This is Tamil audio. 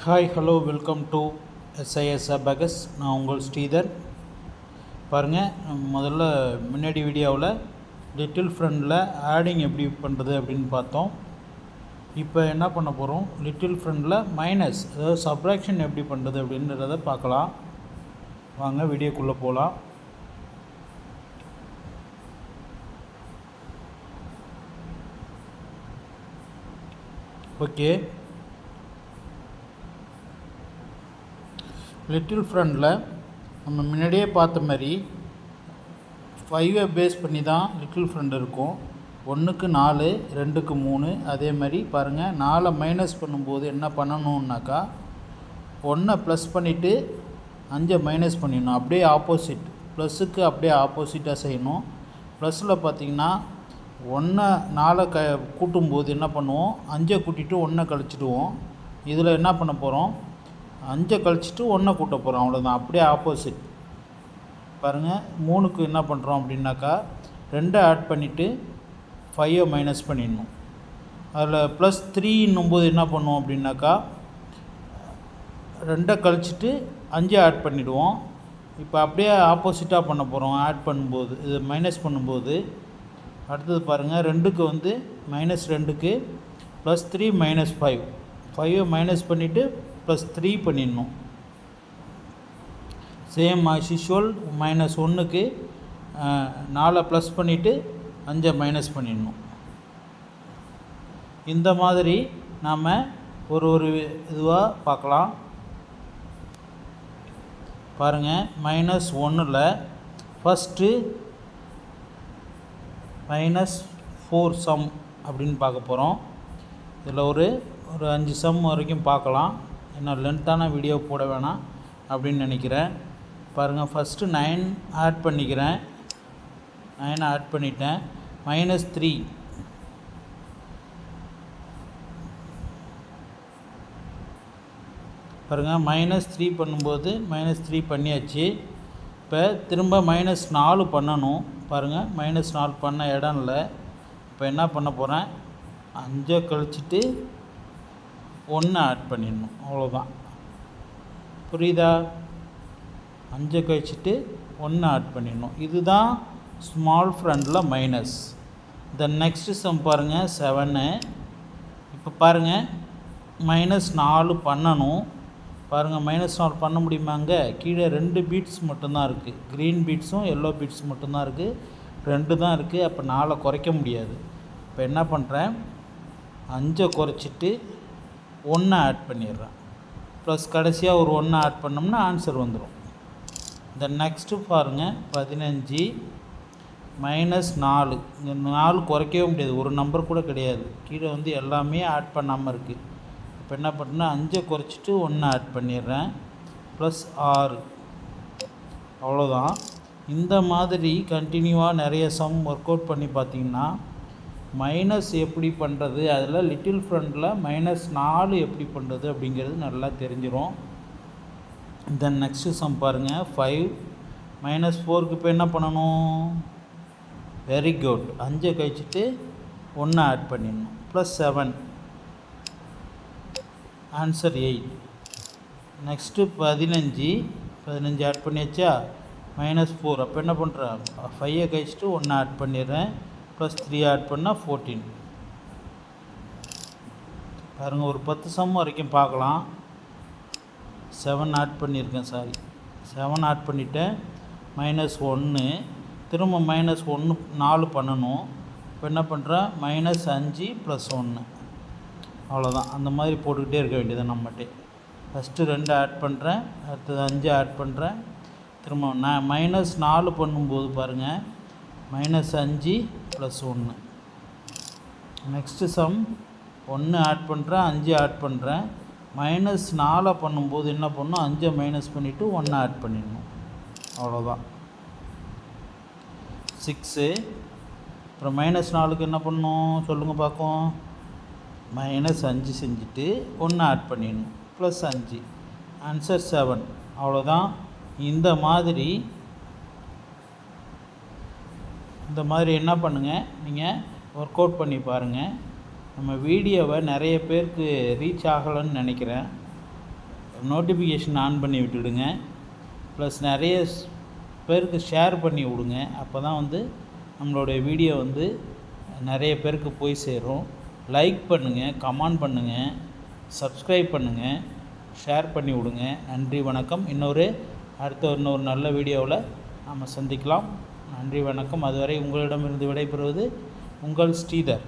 Hi hello welcome to SIS Abacus. நான் உங்கள் ஸ்ரீதர். பாருங்கள், முதல்ல முன்னாடி வீடியோவில் லிட்டில் ஃப்ரெண்டில் ஆடிங் எப்படி பண்ணுறது அப்படின்னு பார்த்தோம். இப்போ என்ன பண்ண போகிறோம், லிட்டில் ஃப்ரெண்டில் மைனஸ், அதாவது சப்ராக்ஷன் எப்படி பண்ணுறது அப்படின்றத பார்க்கலாம். வாங்க வீடியோக்குள்ளே போகலாம். ஓகே, லிட்டில் ஃப்ரெண்டில் நம்ம முன்னாடியே பார்த்த மாதிரி 5 பேஸ் பண்ணி தான் லிட்டில் ஃப்ரெண்ட் இருக்கும். 1க்கு 4, 2க்கு 3. அதே மாதிரி பாருங்கள், 4 மைனஸ் பண்ணும்போது என்ன பண்ணணுன்னாக்கா 1 ப்ளஸ் பண்ணிவிட்டு 5 மைனஸ் பண்ணிடணும். அப்படியே ஆப்போசிட், ப்ளஸுக்கு அப்படியே ஆப்போசிட்டாக செய்யணும். ப்ளஸில் பார்த்திங்கன்னா 4 கூட்டும்போது என்ன பண்ணுவோம், 5 கூட்டிட்டு 1 கழிச்சிடுவோம். இதில் என்ன பண்ண போகிறோம், 5 கழிச்சிட்டு 1 கூட்ட போகிறோம், அவ்வளோதான். அப்படியே ஆப்போசிட். பாருங்கள், 3க்கு என்ன பண்ணுறோம் அப்படின்னாக்கா 2 ஆட் பண்ணிவிட்டு 5 மைனஸ் பண்ணிடணும். அதில் ப்ளஸ் 3 என்ன பண்ணுவோம் அப்படின்னாக்கா 2 கழிச்சிட்டு 5 ஆட் பண்ணிவிடுவோம். இப்போ அப்படியே ஆப்போசிட்டாக பண்ண போகிறோம். ஆட் பண்ணும்போது, இது மைனஸ் பண்ணும்போது அடுத்தது பாருங்கள், 2க்கு வந்து -2க்கு +3 -5, 5 மைனஸ் பண்ணிவிட்டு +3 பண்ணிடணும். சேம் ஆஸ் யூஷுவல், -1க்கு 4 ப்ளஸ் பண்ணிவிட்டு 5 மைனஸ் பண்ணிடணும். இந்த மாதிரி நாம் ஒரு இதுவாக பார்க்கலாம். பாருங்கள், -1ல் ஃபஸ்ட்டு -4 சம் அப்படின்னு பார்க்க போகிறோம். இதில் ஒரு 5 சம் வரைக்கும் பார்க்கலாம். ஏன்னா லென்த்தான வீடியோ போட வேணாம் அப்படின்னு நினைக்கிறேன். பாருங்கள், ஃபஸ்ட்டு 9 ஆட் பண்ணிக்கிறேன். 9 ஆட் பண்ணிட்டேன். -3 பாருங்கள், -3 பண்ணும்போது -3 பண்ணியாச்சு. இப்போ திரும்ப -4 பண்ணணும். பாருங்கள், -4 பண்ண இடம் இல்லை. இப்போ என்ன பண்ண போகிறேன், 5 கழிச்சிட்டு 1 ஆட் பண்ணிடணும், அவ்வளோதான். புரியுதா? 5 கழிச்சிட்டு 1 ஆட் பண்ணிடணும். இதுதான் ஸ்மால் ஃப்ரெண்டில் மைனஸ். த நெக்ஸ்ட் சம் பாருங்கள், 7. இப்போ பாருங்கள், -4 பண்ணணும். பாருங்கள், -4 பண்ண முடியுமாங்க? கீழே 2 பீட்ஸ் மட்டும்தான் இருக்குது. க்ரீன் பீட்ஸும் எல்லோ பீட்ஸ் மட்டும்தான் இருக்குது. 2 தான் இருக்குது. அப்போ 4 குறைக்க முடியாது. இப்போ என்ன பண்ணுறேன், 5 குறைச்சிட்டு 1 ஆட் பண்ணிடுறேன். ப்ளஸ் கடைசியாக ஒரு 1 ஆட் பண்ணோம்னா ஆன்சர் வந்துடும். இந்த நெக்ஸ்ட்டு பாருங்கள், 15 -4. இந்த 4 குறைக்கவே முடியாது, ஒரு நம்பர் கூட கிடையாது. கீழே வந்து எல்லாமே ஆட் பண்ணாமல் இருக்குது. இப்போ என்ன பண்ணுறேன்னா 5 குறைச்சிட்டு 1 ஆட் பண்ணிடுறேன். ப்ளஸ் 6, அவ்வளோதான். இந்த மாதிரி கண்டினியூவாக நிறைய சம் ஒர்க் அவுட் பண்ணி பார்த்திங்கன்னா மைனஸ் எப்படி பண்ணுறது, அதில் லிட்டில் ஃப்ரெண்டில் -4 எப்படி பண்ணுறது அப்படிங்கிறது நல்லா தெரிஞ்சிடும். தென் நெக்ஸ்ட்டு சம் பாருங்கள், 5 -4க்கு இப்போ என்ன பண்ணணும், வெரி குட், 5 கழிச்சிட்டு 1 ஆட் பண்ணிடணும். Plus 7, answer 8. நெக்ஸ்ட்டு 15 ஆட் பண்ணியாச்சா, -4. அப்போ என்ன பண்ணுறேன், 5 கழிச்சிட்டு 1 ஆட் பண்ணிடுறேன். ப்ளஸ் 3 ஆட் பண்ணால் 14. பாருங்கள், ஒரு 10 சம் வரைக்கும் பார்க்கலாம். 7 ஆட் பண்ணியிருக்கேன், 7 ஆட் பண்ணிவிட்டேன். -1, திரும்ப -1 4 பண்ணணும். இப்போ என்ன பண்ணுறேன், -5 + 1, அவ்வளோதான். அந்த மாதிரி போட்டுக்கிட்டே இருக்க வேண்டியது நம்மகிட்டே. ஃபஸ்ட்டு 2 ஆட் பண்ணுறேன், அடுத்தது 5 ஆட் பண்ணுறேன். திரும்ப நான் -4 பண்ணும்போது பாருங்கள், -5 + 1. நெக்ஸ்ட்டு சம் 1 ஆட் பண்ணுறேன், 5 ஆட் பண்ணுறேன். -4 பண்ணும்போது என்ன பண்ணணும், 5 மைனஸ் பண்ணிவிட்டு 1 ஆட் பண்ணிடணும், அவ்வளோதான். 6. அப்புறம் -4க்கு என்ன பண்ணணும் சொல்லுங்கள் பார்ப்போம், -5 செஞ்சுட்டு 1 ஆட் பண்ணிடணும். ப்ளஸ் 5, ஆன்சர் 7, அவ்வளோதான். இந்த மாதிரி என்ன பண்ணுங்கள், நீங்கள் ஒர்க் அவுட் பண்ணி பாருங்கள். நம்ம வீடியோவை நிறைய பேருக்கு ரீச் ஆகலைன்னு நினைக்கிறேன். நோட்டிஃபிகேஷன் ஆன் பண்ணி விட்டுடுங்க. ப்ளஸ் நிறைய பேருக்கு ஷேர் பண்ணி விடுங்க. அப்போ தான் வந்து நம்மளுடைய வீடியோ வந்து நிறைய பேருக்கு போய் சேரும். லைக் பண்ணுங்கள், கமெண்ட் பண்ணுங்கள், சப்ஸ்கிரைப் பண்ணுங்கள், ஷேர் பண்ணி விடுங்க. நன்றி, வணக்கம். இன்னொரு நல்ல வீடியோவில் நாம் சந்திக்கலாம். நன்றி, வணக்கம். அதுவரை உங்களிடமிருந்து விடைபெறுவது உங்கள் ஸ்ரீதர்.